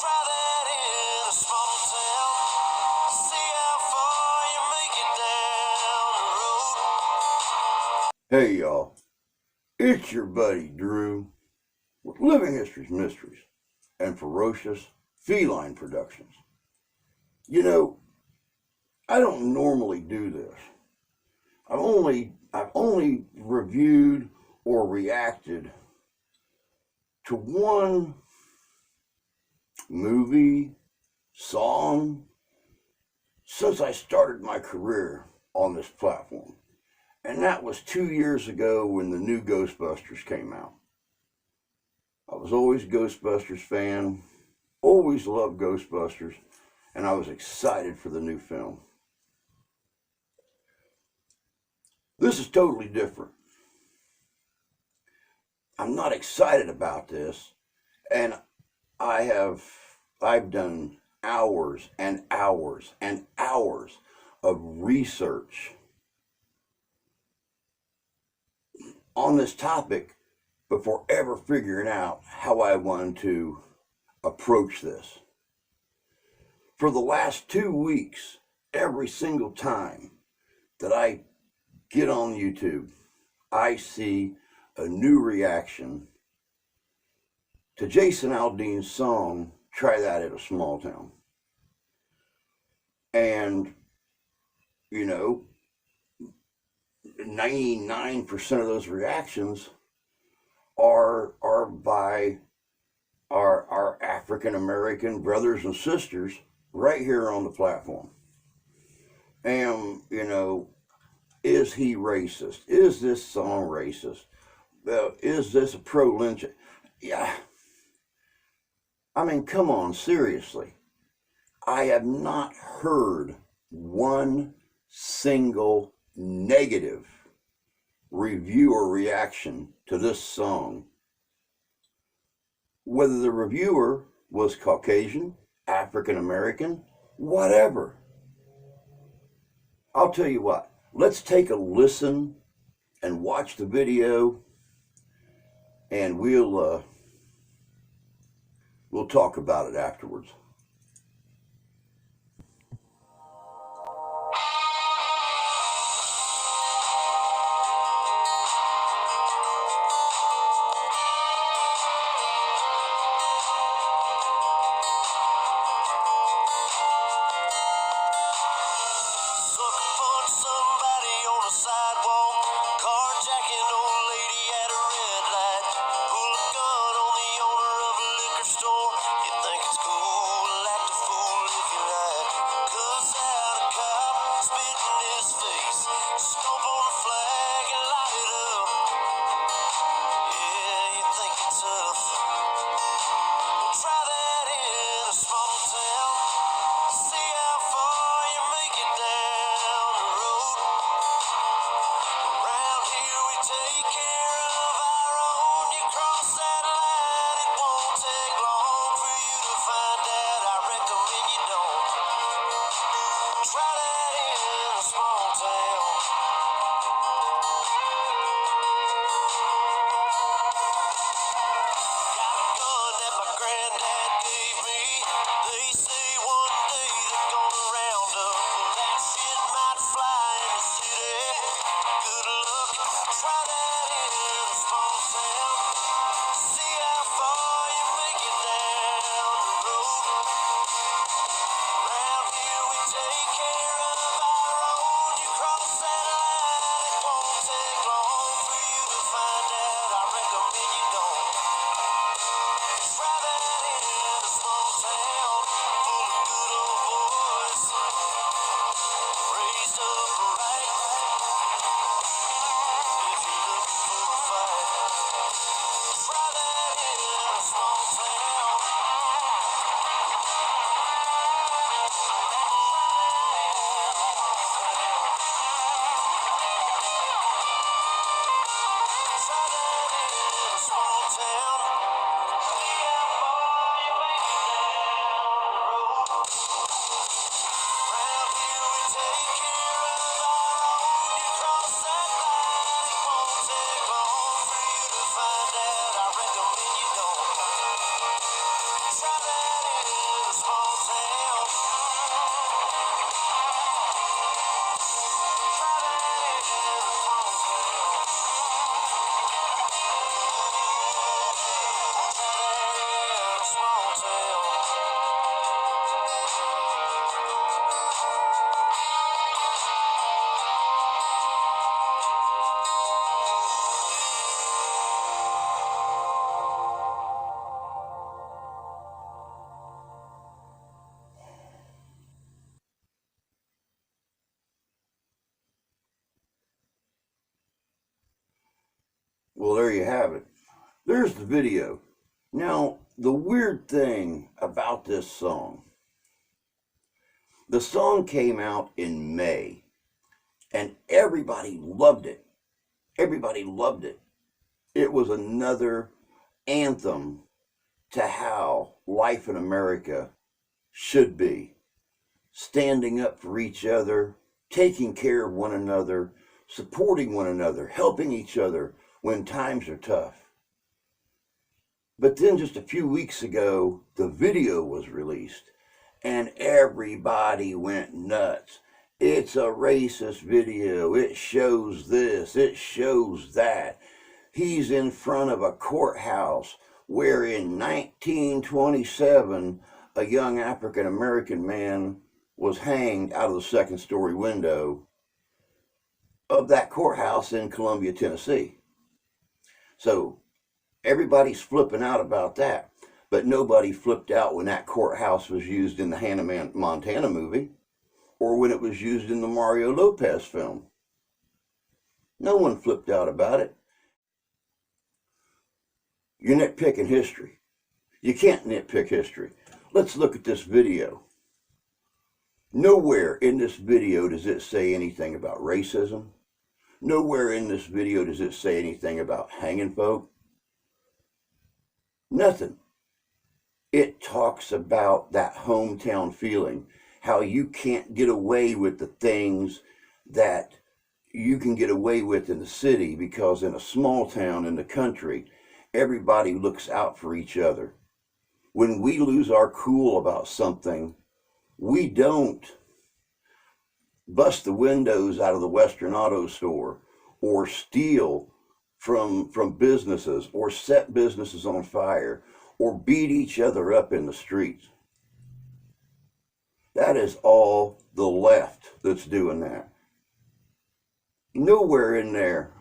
Try that in a small town. See how far you make it down the road. Hey y'all, it's your buddy Drew with Living History's Mysteries and Ferocious Feline Productions. You know, I don't normally do this. I've only reviewed or reacted to one movie, song, since I started my career on this platform. And that was 2 years ago when the new Ghostbusters came out. I was always a Ghostbusters fan, always loved Ghostbusters, and I was excited for the new film. This is totally different. I'm not excited about this, and I've done hours and hours and hours of research on this topic before ever figuring out how I wanted to approach this. For the last 2 weeks, every single time that I get on YouTube, I see a new reaction to Jason Aldean's song, Try That in a Small Town. And, you know, 99% of those reactions are by our African American brothers and sisters right here on the platform. And, you know, is he racist? Is this song racist? Is this a pro-lynching? Yeah. I mean, come on, seriously. I have not heard one single negative review or reaction to this song, whether the reviewer was Caucasian, African American, whatever. I'll tell you what, let's take a listen and watch the video, and we'll talk about it afterwards. Sucker punch somebody on the sidewalk. Carjacking old lady at a red light. Pull a gun on the owner of a liquor store. You think it's cool Well, there you have it. There's the video. Now, the weird thing about this song, the song came out in May, and everybody loved it. Everybody loved it. It was another anthem to how life in America should be. Standing up for each other, taking care of one another, supporting one another, helping each other when times are tough. But then just a few weeks ago, the video was released, and everybody went nuts. It's a racist video. It shows this. It shows that. He's in front of a courthouse where in 1927, a young African-American man was hanged out of the second-story window of that courthouse in Columbia, Tennessee. So everybody's flipping out about that, but nobody flipped out when that courthouse was used in the Hannah Montana movie or when it was used in the Mario Lopez film. No one flipped out about it. You're nitpicking history. You can't nitpick history. Let's look at this video. Nowhere in this video does it say anything about racism. Nowhere in this video does it say anything about hanging folk. Nothing. It talks about that hometown feeling, how you can't get away with the things that you can get away with in the city because in a small town in the country, everybody looks out for each other. When we lose our cool about something, we don't bust the windows out of the Western Auto Store or steal from businesses or set businesses on fire or beat each other up in the streets. That is all the left that's doing that. Nowhere in there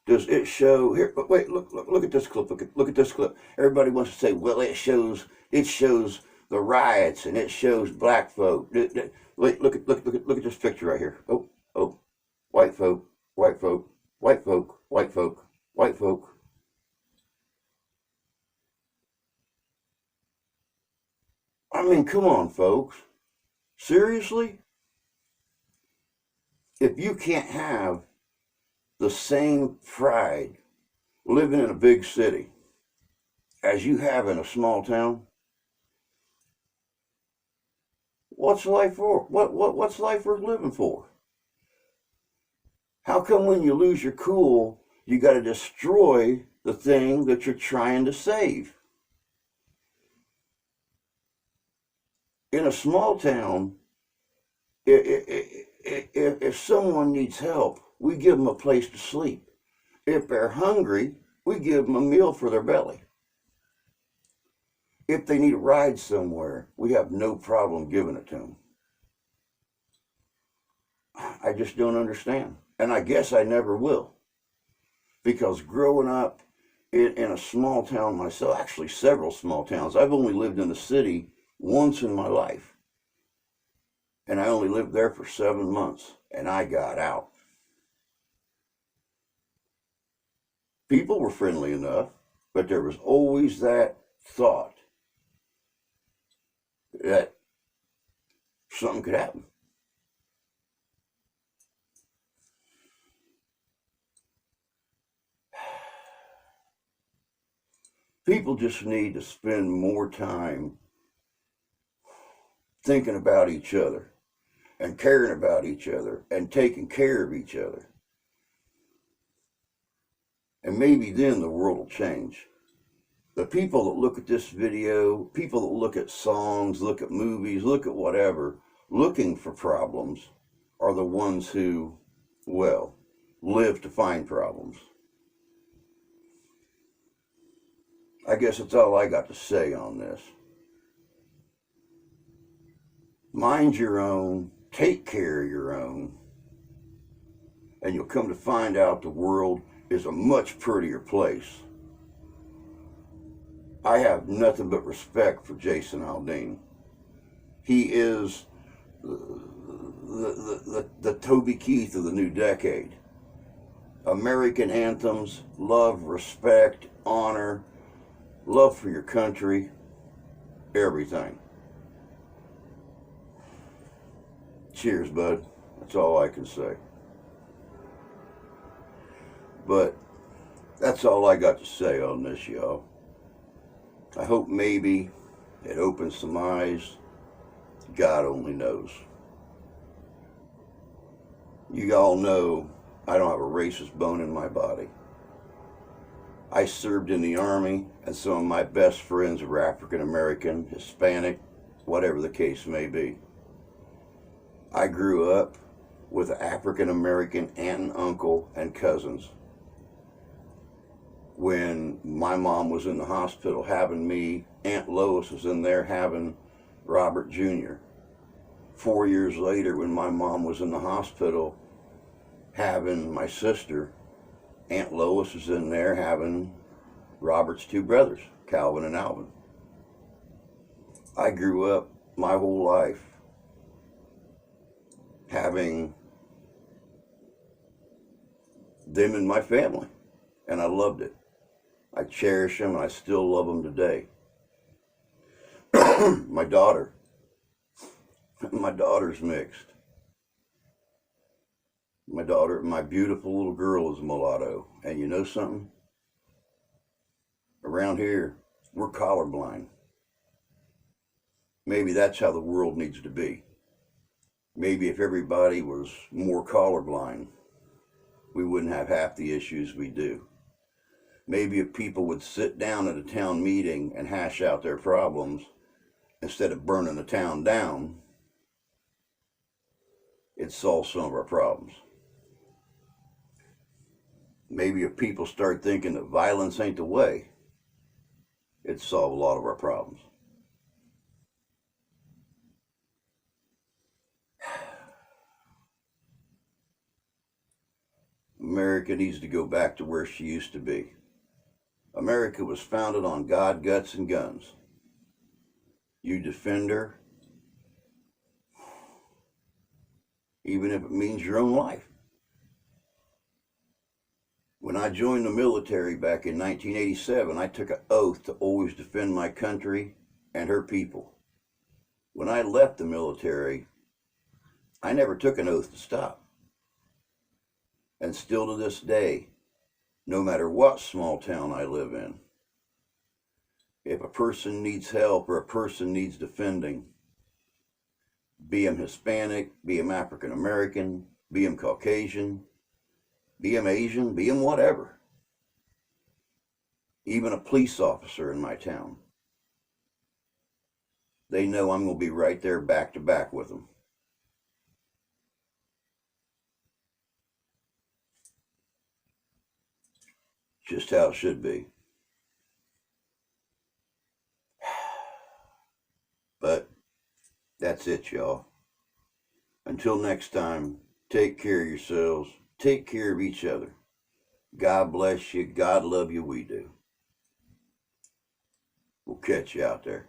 does it show here. Wait, look at this clip. Look at this clip. Everybody wants to say, well, it shows the riots and it shows black folk. Wait, look at this picture right here. Oh, white folk, white folk, white folk, white folk, white folk. I mean, come on, folks. Seriously? If you can't have the same pride living in a big city as you have in a small town, what's life for? What's life worth living for? How come when you lose your cool, you got to destroy the thing that you're trying to save? In a small town, if someone needs help, we give them a place to sleep. If they're hungry, we give them a meal for their belly. If they need a ride somewhere, we have no problem giving it to them. I just don't understand. And I guess I never will. Because growing up in a small town myself, actually several small towns, I've only lived in the city once in my life. And I only lived there for 7 months, and I got out. People were friendly enough, but there was always that thought that something could happen. People just need to spend more time thinking about each other and caring about each other and taking care of each other. And maybe then the world will change. The people that look at this video, people that look at songs, look at movies, look at whatever, looking for problems are the ones who, well, live to find problems. I guess that's all I got to say on this. Mind your own, take care of your own, and you'll come to find out the world is a much prettier place. I have nothing but respect for Jason Aldean. He is the Toby Keith of the new decade. American anthems, love, respect, honor, love for your country, everything. Cheers, bud. That's all I can say. But that's all I got to say on this, y'all. I hope maybe it opens some eyes. God only knows. You all know I don't have a racist bone in my body. I served in the Army, and some of my best friends were African American, Hispanic, whatever the case may be. I grew up with an African American aunt and uncle and cousins. When my mom was in the hospital having me, Aunt Lois was in there having Robert Jr. 4 years later, when my mom was in the hospital having my sister, Aunt Lois was in there having Robert's two brothers, Calvin and Alvin. I grew up my whole life having them in my family, and I loved it. I cherish them, and I still love them today. My daughter's mixed. My beautiful little girl is mulatto. And you know something? Around here, we're colorblind. Maybe that's how the world needs to be. Maybe if everybody was more colorblind, we wouldn't have half the issues we do. Maybe if people would sit down at a town meeting and hash out their problems instead of burning the town down, it'd solve some of our problems. Maybe if people start thinking that violence ain't the way, it'd solve a lot of our problems. America needs to go back to where she used to be. America was founded on God, guts, and guns. You defend her, even if it means your own life. When I joined the military back in 1987, I took an oath to always defend my country and her people. When I left the military, I never took an oath to stop. And still to this day, no matter what small town I live in, if a person needs help or a person needs defending, be him Hispanic, be him African American, be him Caucasian, be him Asian, be him whatever, even a police officer in my town, they know I'm going to be right there back to back with them. Just how it should be. But that's it, y'all. Until next time, take care of yourselves. Take care of each other. God bless you. God love you. We do. We'll catch you out there.